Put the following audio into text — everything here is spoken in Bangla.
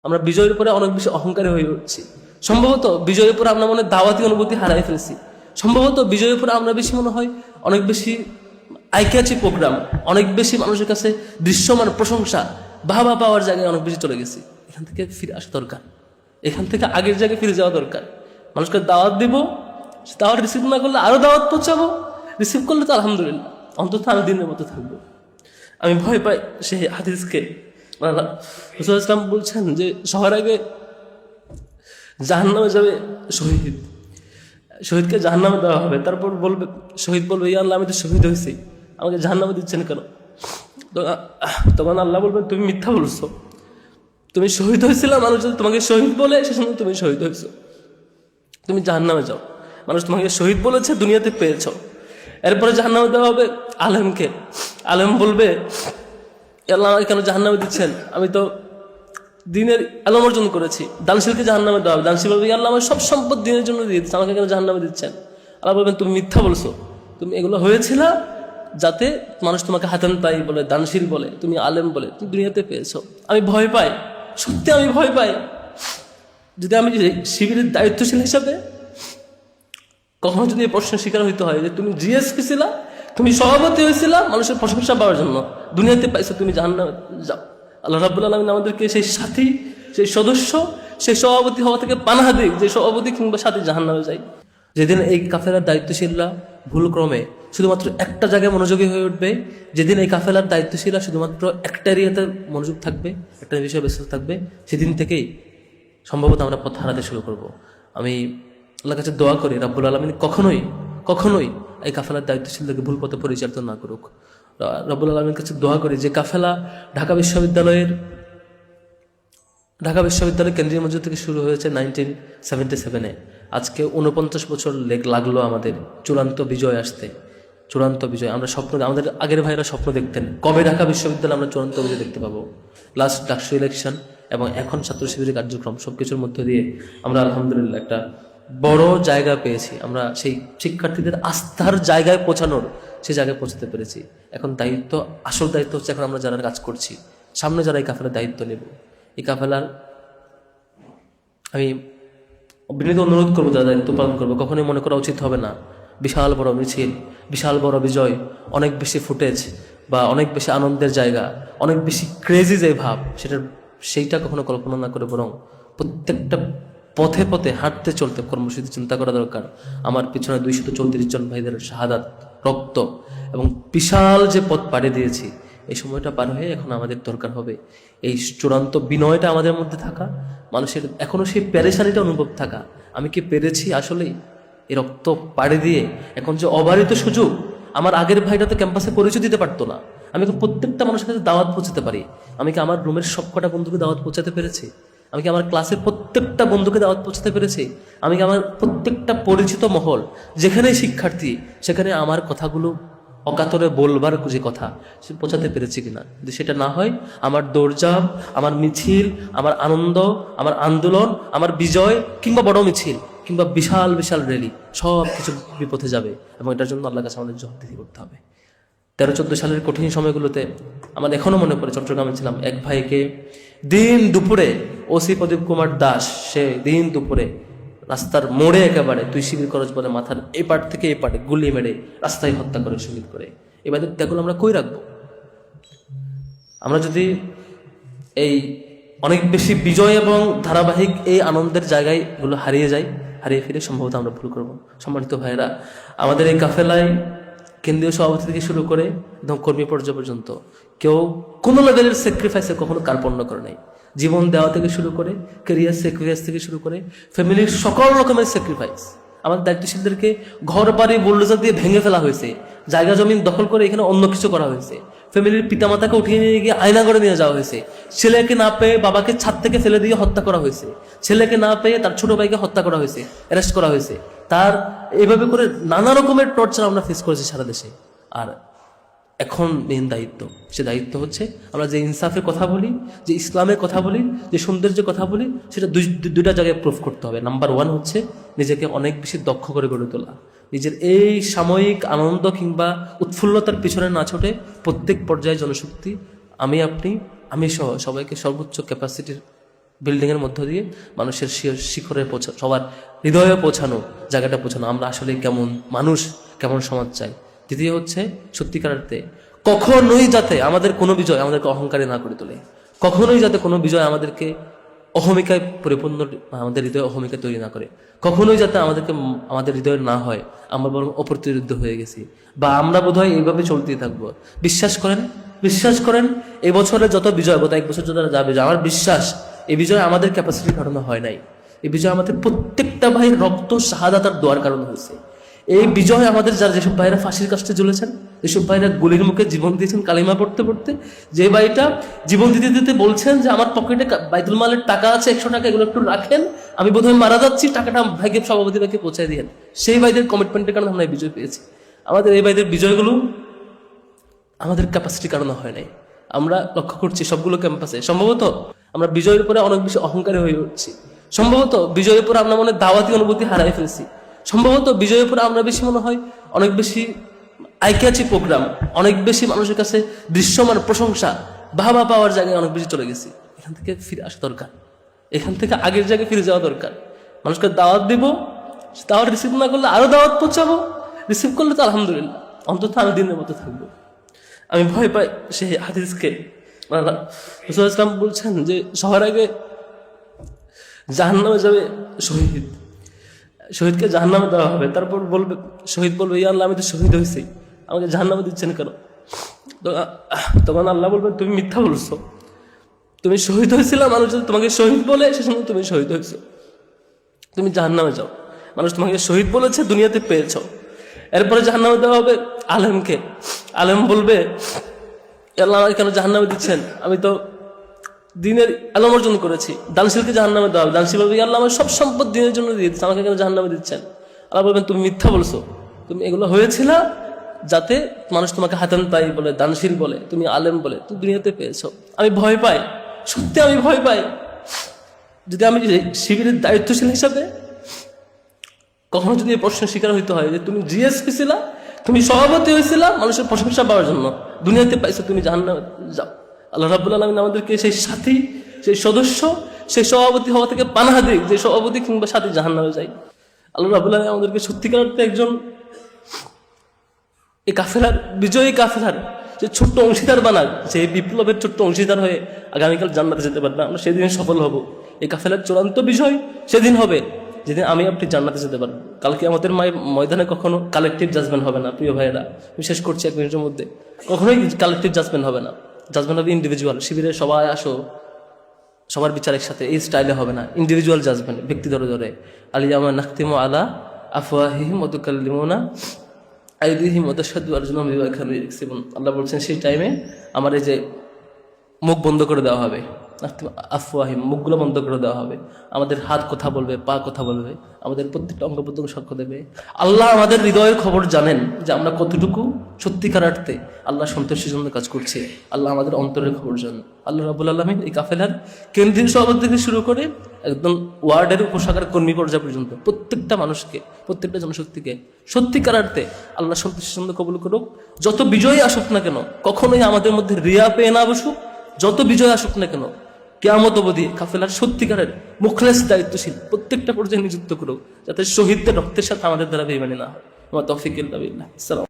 আমরা বিজয়ের উপরে অনেক বেশি অহংকারী হয়ে উঠছি। সম্ভবত বিজয়ের উপরে আমরা মনে দাওয়াতি অনুভূতি হারাই ফেলছি। সম্ভবত বিজয়ের উপরে আমরা বেশি মনে হয় অনেক বেশি আইক্যাচি প্রোগ্রাম, অনেক বেশি মানুষের কাছে দৃশ্যমান প্রশংসা বাহবা পাওয়ার জায়গায় অনেক বেশি চলে গেছি। এখান থেকে ফিরে আসা দরকার, এখান থেকে আগের জায়গায় ফিরে যাওয়া দরকার। মানুষকে দাওয়াত দিব, দাওয়াত রিসিভ না করলে আরো দাওয়াত পৌঁছাবো, রিসিভ করলে তো আলহামদুলিল্লাহ, অন্তত আমি দিনের মতো থাকবো। আমি ভয় পাই সেই হাদিসকে। রাসূল ইসলাম বলছেন যে সবার আগে জাহান্নামে যাবে শহীদ, শহীদকে জাহান্নামে দেওয়া হবে। তারপর বলবে, শহীদ বলবে, ইয়া আল্লাহ আমি তো শহীদ হয়েছি, আমাকে জাহান্নামে দিচ্ছেন কেন? তখন আল্লাহ বলবেন, তুমি মিথ্যা বলছো, তুমি শহীদ হয়েছিল, মানুষ যদি তোমাকে শহীদ বলে সে সময় তুমি শহীদ হয়েছো, তুমি জাহান্নামে যাও। মানুষ তোমাকে শহীদ বলেছে, দুনিয়াতে পেয়েছ। এরপরে জাহান্নামে দেওয়া হবে আলেমকে। আলেম বলবে, আল্লাহ আমাকে কেন জাহান্নামে দিচ্ছেন, আমি তো দিনের আলম অর্জন করেছি। দানশীলকে জাহান্নামে দেওয়া হবে। দানশীল বলবে, আল্লাহ আমার সব সম্পদ দিনের জন্য দিয়ে দিচ্ছে, আমাকে কেন জাহান্নামে দিচ্ছেন? আল্লাহ বলবেন, তুমি মিথ্যা বলছো, তুমি এগুলো হয়েছিল যাতে মানুষ তোমাকে হাতেন তাই বলে, দানশীল বলে, তুমি আলেম বলে তুমি দুনিয়াতে পেয়েছো। আমি ভয় পাই, সত্যি আমি ভয় পাই, যদি আমি শিবিরের দায়িত্বশীল হিসাবে কখনো যদি এই প্রশ্নের শিকার হইতে হয় যে তুমি জিএসপি ছিলা, তুমি সভাপতি হয়েছিলা মানুষের প্রশংসা পাওয়ার জন্য, দুনিয়াতে পাইছো তুমি জাহান্নামে যাও। আল্লাহ রাব্বুল আলামিন আমাদেরকে সেই সাথী, সেই সদস্য, সেই সভাপতি হওয়া থেকে পানাহ দিক, যে সভাপতি কিংবা সাথী জাহান্নামে যায়। যেদিন এই কাফেলার দায়িত্বশীলরা ভুলক্রমে শুধুমাত্র একটা জায়গায় মনোযোগী হয়ে উঠবে, যেদিন এই কাফেলার দায়িত্বশীলরা শুধুমাত্র একটা এরিয়াতে মনোযোগ থাকবে, একটা বিষয়ে ব্যস্ত থাকবে, সেদিন থেকেই সম্ভবত আমরা পথ হারাতে শুরু করব। আমি আল্লাহর কাছে দোয়া করি রাব্বুল আলামিন কখনোই এই কাফেলার দায়িত্বশীলদেরকে ভুল পথে পরিচালিত না করুক। রাব্বুল আলামিনের কাছে দোয়া করি যে কাফেলা ঢাকা বিশ্ববিদ্যালয় কেন্দ্রীয় মসজিদ থেকে শুরু হয়েছে 1977-এ, আজকে 49 বছর লাগলো আমাদের চূড়ান্ত বিজয় আসতে। চূড়ান্ত বিজয় আমরা স্বপ্ন, আমাদের আগের ভাইরা স্বপ্ন দেখতেন কবে ঢাকা বিশ্ববিদ্যালয় আমরা চূড়ান্ত বিজয় দেখতে পাবো। লাস্ট ডাকসু ইলেকশন এবং এখন ছাত্র শিবিরের কার্যক্রম সবকিছুর মধ্য দিয়ে আমরা আলহামদুলিল্লাহ একটা বড় জায়গা পেয়েছি। আমরা সেই শিক্ষার্থীদের আস্থার জায়গায় পৌঁছানোর, সেই জায়গায় পৌঁছাতে পেরেছি। এখন দায়িত্ব, আসল দায়িত্ব হচ্ছে এখন আমরা যারা কাজ করছি, সামনে যারা এই কাফেলার দায়িত্ব নেব, এই কাফেলার আমি বিনীত অনুরোধ করবো, যারা দায়িত্ব পালন করবো, কখনোই মনে করা উচিত হবে না বিশাল বড় মিছিল, বিশাল বড় বিজয়, অনেক বেশি ফুটেজ বা অনেক বেশি আনন্দের জায়গা, অনেক বেশি ক্রেজি যে ভাব, সেইটা কখনো কল্পনা না করে বরং প্রত্যেকটা পথে পথে হাঁটতে চলতে কর্মসূচি চিন্তা করা দরকার। আমার পিছনে 234 জন ভাইদের শাহাদাত, রক্ত এবং বিশাল যে পথ পাড়ি দিয়েছি, এই সময়টা পার হয়ে এখন আমাদের দরকার হবে এই চূড়ান্ত বিনয়টা আমাদের মধ্যে থাকা, মানুষের এখনো সেই পেরেশানিটা অনুভব থাকা, আমি কি পেরেছি আসলেই এই রক্ত পাড়ি দিয়ে। এখন যে অবারিত সুযোগ, আমার আগের ভাইটা তো ক্যাম্পাসে পরিচয় দিতে পারতো না, আমি কি প্রত্যেকটা মানুষের কাছে দাওয়াত পৌঁছাতে পারি? আমি কি আমার রুমের সবকটা বন্ধুকে দাওয়াত পৌঁছাতে পেরেছি? আমি কি আমার ক্লাসের প্রত্যেকটা বন্ধুকে দাওয়াত পৌঁছাতে পেরেছি? আমি কি আমার প্রত্যেকটা পরিচিত মহল, যেখানেই শিক্ষার্থী, সেখানে আমার কথাগুলো অকাতরে বলবার যে কথা, সে পৌঁছাতে পেরেছি কিনা? যদি সেটা না হয়, আমার দৌড়ঝাঁপ, আমার মিছিল, আমার আনন্দ, আমার আন্দোলন, আমার বিজয় কিংবা বড় মিছিল কিংবা বিশাল বিশাল র্যালি, সব কিছু বিপথে যাবে এবং এটার জন্য আল্লাহর কাছে আমাদের জবাবদিহি করতে হবে। 13-14 সালের কঠিন সময়গুলোতে আমার এখনো মনে পড়ে, চট্টগ্রামে ছিলাম, এক ভাইকে দিন দুপুরে ওসি প্রদীপ কুমার দাস, সে দিন দুপুরে রাস্তার মোড়ে একেবারে তুই শিবির করজ বলে মাথার এই পাট থেকে এই পাটে গুলি মেরে রাস্তায় হত্যা করে, শহীদ করে। এবার ত্যাগগুলো আমরা কই রাখবো? আমরা যদি এই অনেক বেশি বিজয় এবং ধারাবাহিক এই আনন্দের জায়গায় গুলো হারিয়ে ফিরে সম্ভবত আমরা ভুল করবো। সম্মানিত ভাইয়েরা, আমাদের এই কাফেলায় কেন্দ্রীয় সভাপতি থেকে শুরু করে একদম কর্মী পর্যায় পর্যন্ত কেউ কোনো লেভেলের স্যাক্রিফাইসে কখনো কার্পণ্য করে নাই। জীবন দেওয়া থেকে শুরু করে, ক্যারিয়ার স্যাক্রিফাইস থেকে শুরু করে, ফ্যামিলির সকল রকমের স্যাক্রিফাইস। আমাদের দায়িত্বশীলদেরকে ঘর বাড়ি বুলডোজার দিয়ে ভেঙে ফেলা হয়েছে, জায়গা জমিন দখল করে এখানে অন্য কিছু করা হয়েছে, ফ্যামিলির পিতামাতাকে উঠিয়ে নিয়ে গিয়ে আয়না করে নিয়ে যাওয়া হয়েছে, ছেলেকে না পেয়ে বাবাকে ছাদ থেকে ফেলে দিয়ে হত্যা করা হয়েছে, ছেলেকে না পেয়ে তার ছোট ভাইকে হত্যা করা হয়েছে, অ্যারেস্ট করা হয়েছে। তার এইভাবে করে নানা রকমের টর্চার আমরা ফেস করেছি সারা দেশে। আর এখন মেন দায়িত্ব, সে দায়িত্ব হচ্ছে আমরা যে ইনসাফের কথা বলি, যে ইসলামের কথা বলি, যে সৌন্দর্যের কথা বলি, সেটা দুইটা জায়গায় প্রুফ করতে হবে। নাম্বার 1 হচ্ছে নিজেকে অনেক বেশি দক্ষ করে গড়ে তোলা, নিজের এই সাময়িক আনন্দ কিংবা উৎফুল্লতার পিছনে না ছোটে প্রত্যেক পর্যায়ে জনশক্তি, আমি সহ সবাইকে সর্বোচ্চ ক্যাপাসিটির বিল্ডিংয়ের মধ্য দিয়ে মানুষের শিখরে পৌঁছা, সবার হৃদয়ে পৌঁছানো, জায়গাটা পৌঁছানো, আমরা আসলে কেমন মানুষ, কেমন সমাজ চাই। দ্বিতীয় হচ্ছে সত্যিকার অর্থে কখনোই যাতে আমাদের কোনো বিজয় আমাদেরকে অহংকারে না করে তোলে, কখনোই যাতে কোনো বিজয় আমাদেরকে অহমিকায় পরিপূর্ণ, আমাদের হৃদয়ে অহমিকা তৈরি না করে, কখনোই যাতে আমাদের হৃদয়ে না হয় আমরা বরং অপ্রতিরোধ হয়ে গেছি বা আমরা বোধহয় এইভাবে চলতেই থাকবো। বিশ্বাস করেন এই বছরে যত বিজয়, গত এক বছর যত যা বিজয়, আমার বিশ্বাস এই বিজয় আমাদের ক্যাপাসিটির কারণে হয় নাই। এই বিজয় আমাদের প্রত্যেকটা ভাইয়ের রক্ত শাহাদাতার দোয়ার কারণে হয়েছে। এই বিজয় আমাদের যেসব ভাইরা ফাঁসির কাছে ঝুলেছেন, যেসব ভাইরা গুলির মুখে জীবন দিয়েছেন কালিমা পড়তে পড়তে, যে ভাইটা জীবন দিতে দিতে বলছেন যে আমার পকেটে বাইতুল মালের টাকা আছে 100 টাকা, এগুলো একটু রাখেন, আমি বোধহয় মারা যাচ্ছি, টাকাটা ভাইকে সভাপতি ভাইকে পৌঁছায় দিয়েন, সেই ভাইদের কমিটমেন্টের কারণে আমরা এই বিজয় পেয়েছি। আমাদের এই ভাইদের বিজয়গুলো আমাদের ক্যাপাসিটির কারণে হয় নাই। আমরা লক্ষ্য করছি সবগুলো ক্যাম্পাসে সম্ভবত আমরা বিজয়ের উপরে অনেক বেশি অহংকারী হয়ে উঠছি, সম্ভবত বিজয়ের উপরে আমরা মনে দাওয়াতি অনুভূতি হারাই ফেলছি, সম্ভবত বিজয়ের উপরে আমরা বেশি মনে হয় অনেক বেশি আইক্যাচি প্রোগ্রাম, অনেক বেশি মানুষের কাছে দৃশ্যমান প্রশংসা বাহবা পাওয়ার জায়গায় অনেক বেশি চলে গেছি। এখান থেকে ফিরে আসা দরকার, এখান থেকে আগের জায়গায় ফিরে যাওয়া দরকার। মানুষকে দাওয়াত দিব, দাওয়াত রিসিভ না করলে আরো দাওয়াত পৌঁছাবো, রিসিভ করলে তো আলহামদুলিল্লাহ, অন্তত আমি দিনের মতো থাকবো। আমি ভয় পাই সেই হাদিসকে, রাসূল ইসলাম বলছেন যে সবার আগে জাহান্নামে যাবে শহীদ, শহীদকে জাহান্নামে দেওয়া হবে, তারপর বলবে শহীদ বলবে ইয়া আল্লাহ আমি তো শহীদ হয়েছি, আমাকে জাহান্নামে দিচ্ছেন কেন? তখন আল্লাহ বলবেন তুমি মিথ্যা বলছো, তুমি শহীদ হয়েছিল, মানুষ যদি তোমাকে শহীদ বলে সে সময় তুমি শহীদ হয়েছো, তুমি জাহান্নামে যাও, মানুষ তোমাকে শহীদ বলেছে দুনিয়াতে পেয়েছ। এরপরে জাহান্নামে দেওয়া হবে আলেমকে, আলেম বলবে আল্লাহ আমাকে কেন জাহান্নামে দিচ্ছেন, আমি তো দিনের আলম অর্জন করেছি। দানশীলকে জাহান্নামে দেওয়া হবে, দানশীল বলবে আল্লাহ আমার সব সম্পদ দিনের জন্য দিয়ে দিচ্ছে, আমাকে কেন জাহান্নামে দিচ্ছেন? আল্লাহ বলবেন তুমি মিথ্যা বলছো, তুমি এগুলো হয়েছিল যাতে মানুষ তোমাকে হাতান তাই বলে, দানশীল বলে, তুমি আলেম বলে তুমি দুনিয়াতে পেয়েছো। আমি ভয় পাই, সত্যি আমি ভয় পাই, যদি আমি শিবিরের দায়িত্বশীল হিসাবে কখনো যদি এই প্রশ্নের শিকার হইতে হয় যে তুমি জিএসপি ছিলা, তুমি সভাপতি হয়েছিলা মানুষের প্রশংসা পাওয়ার জন্য, দুনিয়াতে পাইছো তুমি জাহান্নামে যাও। আল্লাহ রাব্বুল আলামিন আমাদেরকে সেই সাথী, সেই সদস্য, সেই সভাপতি হওয়া থেকে পানাহ দিক, যে সভাপতি কিংবা সাথী জাহান্নামে যায়। আল্লাহ রাব্বুল আলামিন আমাদেরকে সত্যিকার অর্থে একজন এই কাফেলার, বিজয়ী কাফেলার যে ছোট্ট অংশীদার বানাক, যে বিপ্লবের ছোট্ট অংশীদার হয়ে আগামীকাল জান্নাতে যেতে পারবে, আমরা সেদিন সফল হব। এই কাফেলার চূড়ান্ত বিজয় সেদিন হবে যেদিন আমি আপনি জান্নাতে যেতে পারবো। কালকে আমাদের ময়দানে কখনো কালেকটিভ জাজমেন্ট হবে না প্রিয় ভাইয়েরা, বিশেষ করছি 1 মিনিটের মধ্যে, কখনোই কালেকটিভ জাজমেন্ট হবে না, জাজমেন্ট হবে ইন্ডিভিজুয়াল। শিবিরে সবাই আসো, সবার বিচার একসাথে, এই স্টাইলে হবে না, ইন্ডিভিজুয়াল জাজমেন্ট, ব্যক্তি ধরে ধরে। আলিয়ামা নাখতিমু আলা আফওয়াহিহিম ওয়া তুকাল্লিমুনা আইদিহিম ওয়া তাশহাদু আরজুলুহুম বিমা কানু ইয়াকসিবুন। আল্লাহ বলছেন সেই টাইমে আমার এই যে মুখ বন্ধ করে দেওয়া হবে, আফওয়াহিম, মুখগুলো বন্ধ করে দেওয়া হবে, আমাদের হাত কথা বলবে, পা কথা বলবে, আমাদের প্রত্যেকটা অঙ্গ প্রত্যঙ্গ সাক্ষ্য দেবে। আল্লাহ আমাদের হৃদয়ের খবর জানেন যে আমরা কতটুকু সত্যিকার অর্থে আল্লাহ সন্তোষের জন্য কাজ করছি। আল্লাহ আমাদের অন্তরের খবর জানেন। আল্লাহ রাব্বুল আলামিন এই কাফেলার কেন্দ্রীয় সভাপতি থেকে শুরু করে একদম ওয়ার্ডের উপশাখার কর্মী পর্যায় পর্যন্ত প্রত্যেকটা মানুষকে, প্রত্যেকটা জনশক্তিকে সত্যিকার অর্থে আল্লাহ সন্তোষের জন্য কবুল করুক। যত বিজয়ী আসুক না কেন, কখনোই আমাদের মধ্যে রিয়া পেয়ে না বসুক, যত বিজয় আসুক না কেন, কিয়ামত অবধি কাফেলার সত্যিকারের মুখলেস দায়িত্বশীল প্রত্যেকটা পর্যায়ে নিযুক্ত করুক, যাতে শহীদদের রক্তের সাথে আমাদের দ্বারা বেঈমানি না হয়। আমার তৌফিক ইল্লা বিল্লাহ।